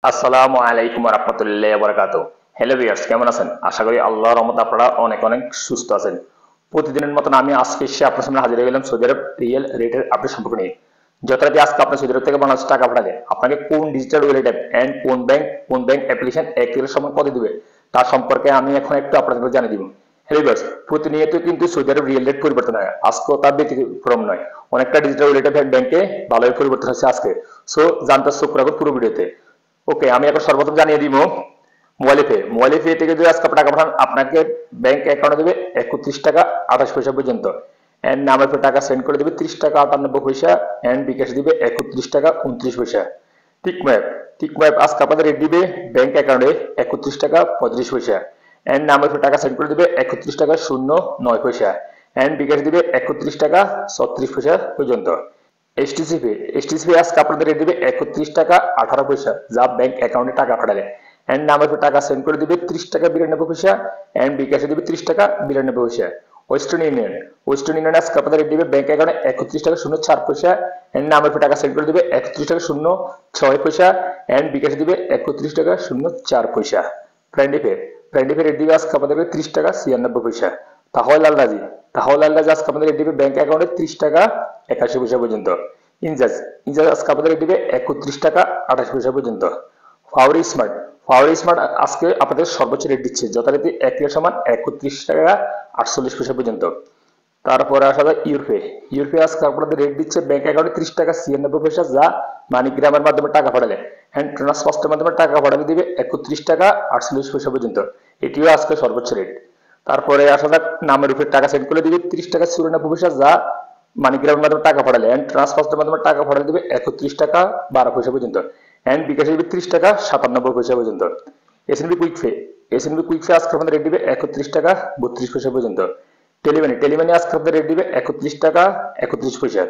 আসসালামু আলাইকুম রহমতুল্লাহ বরকাত। হ্যালো ভিউয়ার্স, কেমন আছেন? আশা করি আল্লাহর রহমতে আপনারা অনেক অনেক সুস্থ আছেন। প্রতিদিনের মতন আমি আজকে এসে আপনার সামনে হাজির হয়ে গেলাম সৌদি আরব রিয়েল রেটের আপডেট সম্পর্কে নিয়ে। যথারীতি আজকে আপনার সৌদি আরব থেকে বাংলাদেশ টাকা পাঠালে আপনাকে কোন ডিজিটাল ওয়ালেট অ্যাপ অ্যান্ড কোন ব্যাংক অ্যাপ্লিকেশন এক থেকে সময় কত দিবে তার সম্পর্কে আমি এখন একটু আপনাদের জানিয়ে দিব। হ্যালো ভিউয়ার্স, প্রতিনিয়ত কিন্তু সৌদি আরব রিয়েল রেট পরিবর্তন হয়, আজকেও তার ব্যতিক্রম নয়। অনেকটা ডিজিটাল ওয়ালেট অ্যাপ ব্যাংকে ভালোই পরিবর্তন হচ্ছে আজকে। সো জানতে চোখ রাখুন পুরো ভিডিওতে। ওকে, আমি এখন সর্বপ্রথম জানিয়ে দিব মোবাইলে পে থেকে যদি আজকে টাকা পাঠান আপনাকে ব্যাংক অ্যাকাউন্টে দেবে 31 টাকা 28 পয়সা পর্যন্ত। এন্ড নামের পর টাকা সেন্ড করে দেবে 30 টাকা 98 পয়সা। এন্ড বিকাশ দিবে 31 টাকা 29 পয়সা। টিকম্যাপ টিকম্যাপ আজকে আপনাদের রেট দিবে ব্যাংক অ্যাকাউন্টে 31 টাকা 35 পয়সা। এন্ড নামের পর টাকা সেন্ড করে দেবে 31 টাকা 09 পয়সা। এন্ড বিকাশ দিবে 31 টাকা 36 পয়সা পর্যন্ত। এইচটিসিপি আজকে আপনাদের রেট দিবে 31 টাকা 18 পয়সা, যা ব্যাংক অ্যাকাউন্টে টাকা পাঠালে। এন্ড নামের পর টাকা সেন্ড করে দিবে 30 টাকা 92 পয়সা। এন্ড বিকাশে দিবে 30 টাকা 92 পয়সা। ওয়েস্টার্ন ইউনিয়ন আজকে আপনাদের রেট দিবে ব্যাংক অ্যাকাউন্টে 31 টাকা 04 পয়সা। এন্ড নামের পর টাকা সেন্ড করে দিবে 31 টাকা 06 পয়সা। এন্ড বিকাশে দিবে 31 টাকা 04 পয়সা। ফ্রেন্ডলি পে রেট দিবে আজকে আপনাদের 30 টাকা 96 পয়সা। তাহলে আলরাজি আজকে আপনাদের রেট দিবে ব্যাংক অ্যাকাউন্টে 30 টাকা 81 পয়সা পর্যন্ত। ইনজাজ ইনজাজ আজকে আপনাদের রেট দিবে 31 টাকা 28 পয়সা পর্যন্ত। ফাওয়ারি স্মার্ট আজকে আপনাদের সর্বোচ্চ রেট দিচ্ছে, যথারীতি 1 রিয়াল সমান 31 টাকা 48 পয়সা পর্যন্ত। তারপরে আসা যায় ইউরপে আজকে আপনাদের রেট দিচ্ছে ব্যাংক অ্যাকাউন্টে 30 টাকা 96 পয়সা, যা মানিগ্রামের মাধ্যমে টাকা পাঠালে হ্যান্ড ট্রান্সফারের মাধ্যমে টাকা পাঠালে দিবে 31 টাকা 48 পয়সা পর্যন্ত। এটিও আজকে সর্বোচ্চ রেট। তারপরে আসা যাক নামের উপরে টাকা সেন্ড করে দিবে 30 টাকা 94 পয়সা, যা মানিগ্রামের মাধ্যমে টাকা পাঠালে এন্ড ট্রান্সফারের মাধ্যমে টাকা পাঠালে দিবে 31 টাকা 12 পয়সা পর্যন্ত। এন্ড বিকাশে দিবে 30 টাকা 97 পয়সা পর্যন্ত। এসএনবি কুইক পে আজকে আপনাদের রেট দিবে 31 টাকা 32 পয়সা পর্যন্ত। টেলিমানি আজকে আপনাদের রেট দিবে 31 টাকা 31 পয়সা।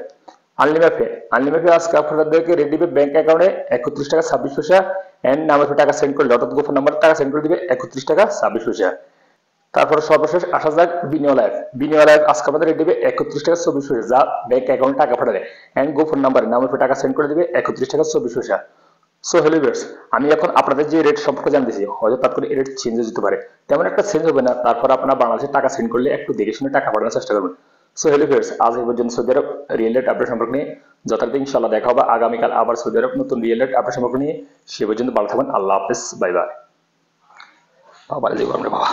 আনলিমিটেড আজকে আপনাদেরকে রেট দিবে ব্যাংক অ্যাকাউন্টে 31 টাকা 26 পয়সা। এন্ড নামের টাকা সেন্ড করলে অর্থাৎ গোপন নাম্বার টাকা সেন্ড করে দিবে 31 টাকা 26 পয়সা। তারপরে সর্বশেষ আসা যাক বিনিয়োগ আজকে আমাদের রেট দিবে 31 টাকা 24 পয়সা, যা ব্যাংক অ্যাকাউন্টে টাকা পাঠালে এন্ড গোপন নাম্বারে নামের টাকা সেন্ড করে দিবে 31 টাকা 24 পয়সা। সো হ্যালো ভিউয়ার্স, আমি এখন আপনাদের যে রেট সম্পর্কে জানতেছি, হয়তো তার করে রেট চেঞ্জ হয়ে যেতে পারে, তেমন একটা চেঞ্জ হবে না। তারপর আপনারা বাংলাদেশে টাকা সেন্ড করলে একটু দেখে শুনে টাকা পাঠানোর চেষ্টা করবেন। সো হ্যালো ভিউয়ার্স, আজ এই পর্যন্ত সৌদি আরব রিয়েল রেট আপডেট সম্পর্কে নিয়ে। যথারীতি ইনশাআল্লাহ দেখা হবে আগামীকাল আবার সৌদি আরব নতুন রিয়েল রেট আপডেট সম্পর্কে নিয়ে। সে পর্যন্ত ভালো থাকবেন। আল্লাহ হাফেজ, বাই বাই। বাবা বাবা।